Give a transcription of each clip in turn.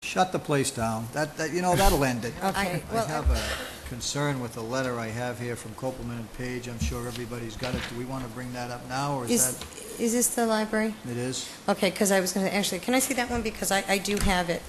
Shut the place down. That'll end it. Okay, I have a concern with the letter I have here from Copeland and Page. I'm sure everybody's got it. Do we want to bring that up now, or is Is this the library? that? It is? Okay, because I was going to, actually, can I see that one? Because I do have it.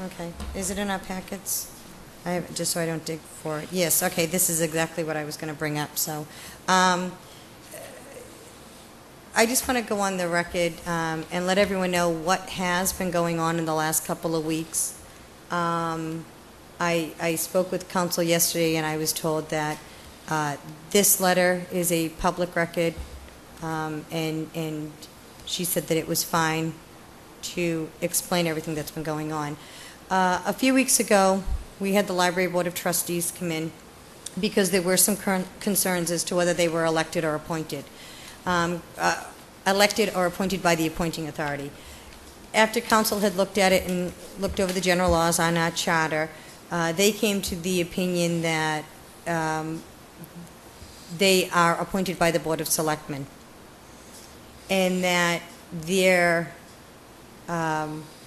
Okay, is it in our packets? I have it, just so I don't dig for it. Yes, okay, this is exactly what I was going to bring up, so. I just want to go on the record and let everyone know what has been going on in the last couple of weeks. I spoke with counsel yesterday, and I was told that this letter is a public record, and she said that it was fine to explain everything that's been going on. A few weeks ago, we had the Library Board of Trustees come in because there were some concerns as to whether they were elected or appointed. Elected or appointed by the appointing authority. After council had looked at it and looked over the general laws on our charter, they came to the opinion that they are appointed by the Board of Selectmen, and that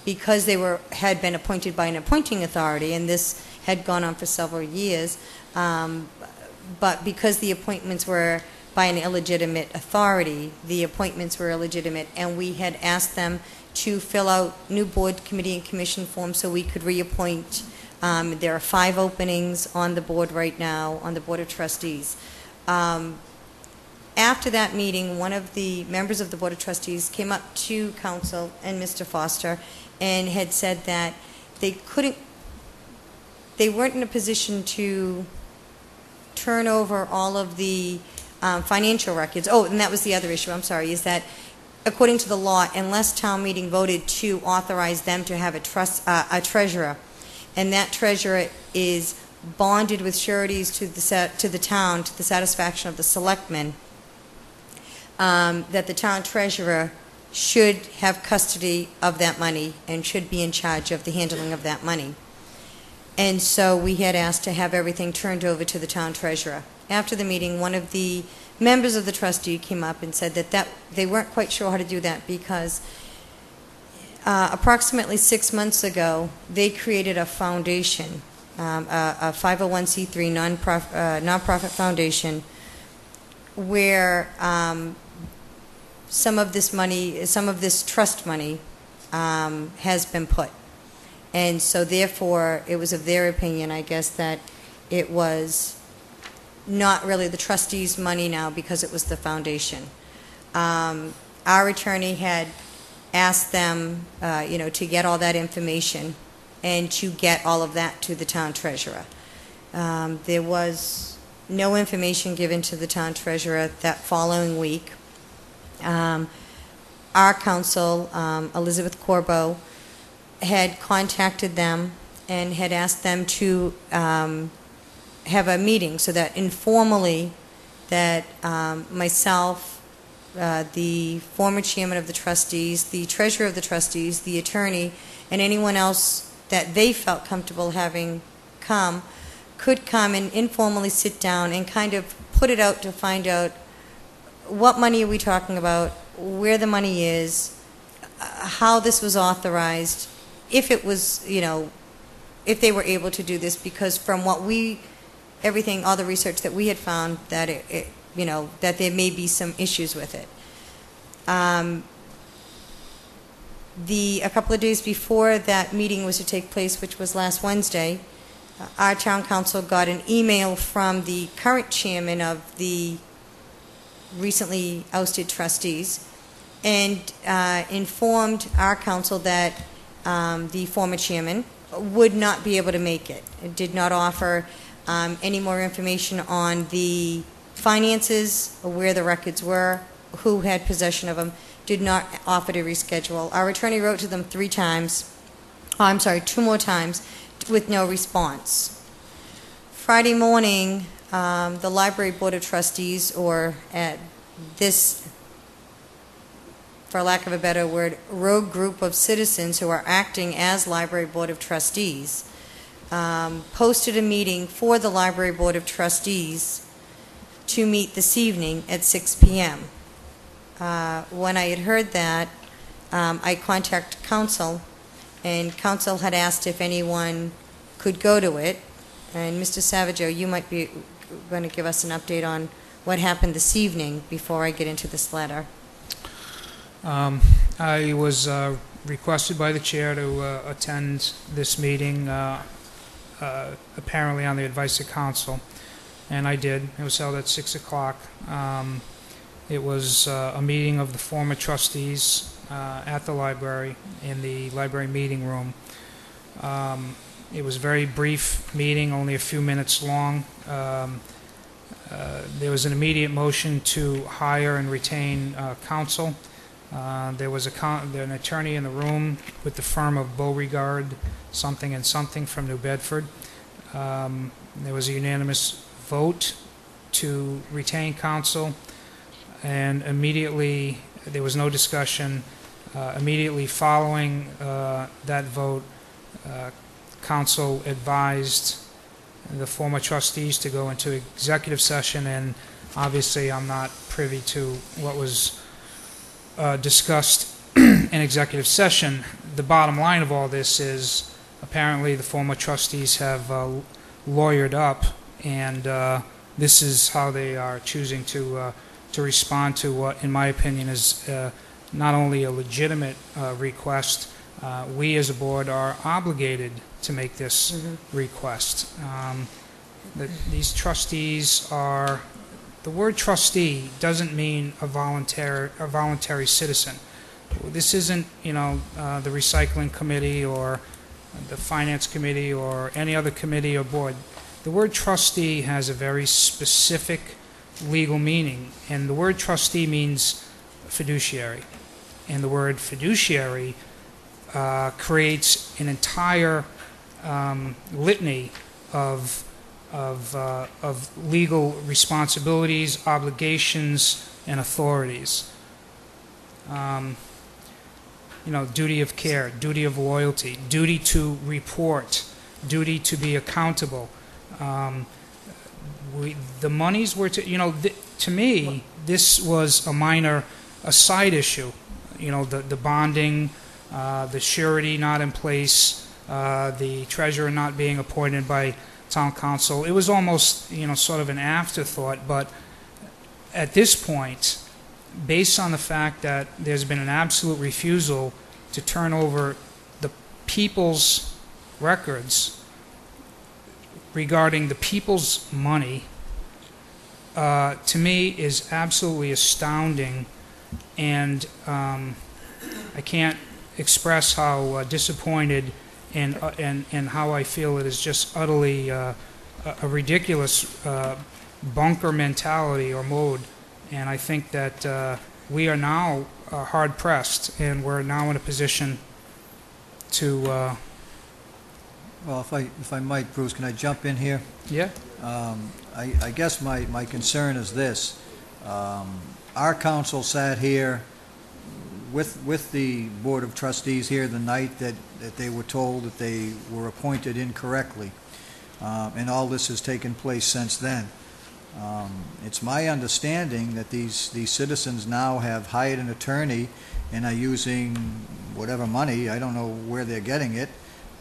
because they had been appointed by an appointing authority, and this had gone on for several years, but because the appointments were by an illegitimate authority, the appointments were illegitimate, and we had asked them to fill out new board, committee, and commission forms so we could reappoint. There are 5 openings on the board right now, on the Board of Trustees. After that meeting, one of the members of the Board of Trustees came up to council and Mr. Foster and had said that they weren't in a position to turn over all of the financial records. Oh, and that was the other issue, I'm sorry, is that according to the law, unless town meeting voted to authorize them to have a treasurer, and that treasurer is bonded with sureties to the town to the satisfaction of the selectmen, that the town treasurer should have custody of that money and should be in charge of the handling of that money. And so we had asked to have everything turned over to the town treasurer. After the meeting, one of the members of the trustee came up and said that they weren't quite sure how to do that because approximately 6 months ago, they created a foundation, a 501c3 nonprofit foundation, where some of this trust money has been put. And so therefore, it was of their opinion, I guess, that it was not really the trustees' money now because it was the foundation. Our attorney had asked them, to get all that information and to get all of that to the town treasurer. There was no information given to the town treasurer that following week. Our counsel, Elizabeth Corbo, had contacted them and had asked them to have a meeting so that informally that myself, the former chairman of the trustees, the treasurer of the trustees, the attorney, and anyone else that they felt comfortable having come could come and informally sit down and kind of put it out to find out what money are we talking about, where the money is, how this was authorized, if it was, if they were able to do this, because from what all the research that we had found, that that there may be some issues with it. A couple of days before that meeting was to take place, which was last Wednesday, our town council got an email from the current chairman of the recently ousted trustees and informed our council that the former chairman would not be able to make it. It did not offer any more information on the finances, or where the records were, who had possession of them, did not offer to reschedule. Our attorney wrote to them 2 more times, with no response. Friday morning, the Library Board of Trustees, or at this, for lack of a better word, rogue group of citizens who are acting as Library Board of Trustees, posted a meeting for the Library Board of Trustees to meet this evening at 6 p.m. When I had heard that, I contacted council and council had asked if anyone could go to it. And Mr. Savageau, you might be going to give us an update on what happened this evening before I get into this letter. I was requested by the chair to attend this meeting, apparently on the advice of council, and I did. It was held at 6 o'clock. It was a meeting of the former trustees at the library in the library meeting room. It was a very brief meeting, only a few minutes long. There was an immediate motion to hire and retain counsel. There was an attorney in the room with the firm of Beauregard something and something from New Bedford. There was a unanimous vote to retain counsel, and immediately, there was no discussion. Immediately following that vote, council advised the former trustees to go into executive session, and obviously I'm not privy to what was discussed in executive session. The bottom line of all this is apparently the former trustees have lawyered up, and this is how they are choosing to respond to what, in my opinion, is not only a legitimate request. We as a board are obligated to make this request. These trustees are, the word trustee doesn't mean a voluntary citizen. This isn't, the recycling committee or the finance committee or any other committee or board. The word trustee has a very specific legal meaning, and the word trustee means fiduciary. And the word fiduciary creates an entire litany of legal responsibilities, obligations, and authorities. Duty of care, duty of loyalty, duty to report, duty to be accountable. The monies were to me, this was a side issue. The bonding, the surety not in place, the treasurer not being appointed by town council. It was almost, sort of an afterthought, but at this point, based on the fact that there's been an absolute refusal to turn over the people's records regarding the people's money, to me is absolutely astounding, and I can't express how disappointed and how I feel it is just utterly a ridiculous bunker mentality or mode. And I think that we are now hard pressed, and we're now in a position to. Well, if I might, Bruce, can I jump in here? Yeah. I guess my concern is this. Our council sat here with the Board of Trustees here the night that they were told that they were appointed incorrectly, and all this has taken place since then. It's my understanding that these citizens now have hired an attorney and are using whatever money, I don't know where they're getting it,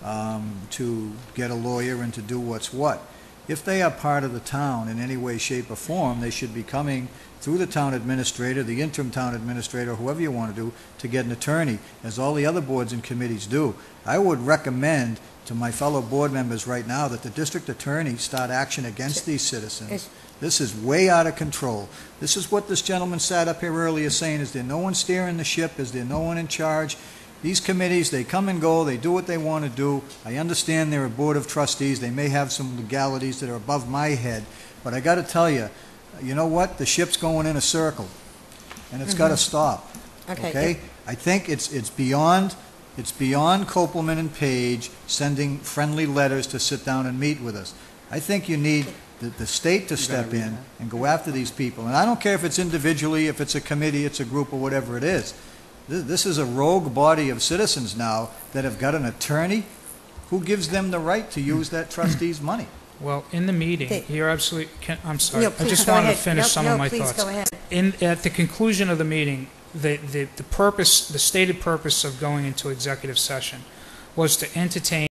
to get a lawyer and to do what's what. If they are part of the town in any way, shape, or form, they should be coming through the town administrator, the interim town administrator, whoever you want to do, to get an attorney, as all the other boards and committees do. I would recommend to my fellow board members right now that the district attorney start action against these citizens. This is way out of control. This is what this gentleman sat up here earlier saying, is there no one steering the ship? Is there no one in charge? These committees, they come and go, they do what they want to do. I understand they're a board of trustees. They may have some legalities that are above my head, but I got to tell you, you know what? The ship's going in a circle, and it's got to stop. Okay? I think it's beyond Kopelman and Page sending friendly letters to sit down and meet with us. I think you need the state to step in and go after these people. And I don't care if it's individually, if it's a committee, it's a group, or whatever it is. This is a rogue body of citizens now that have got an attorney. Who gives them the right to use that trustee's money? Well, in the meeting, you're absolutely. I'm sorry. No, I just go wanted ahead. to finish some of my thoughts. Go ahead. At the conclusion of the meeting, the stated purpose of going into executive session was to entertain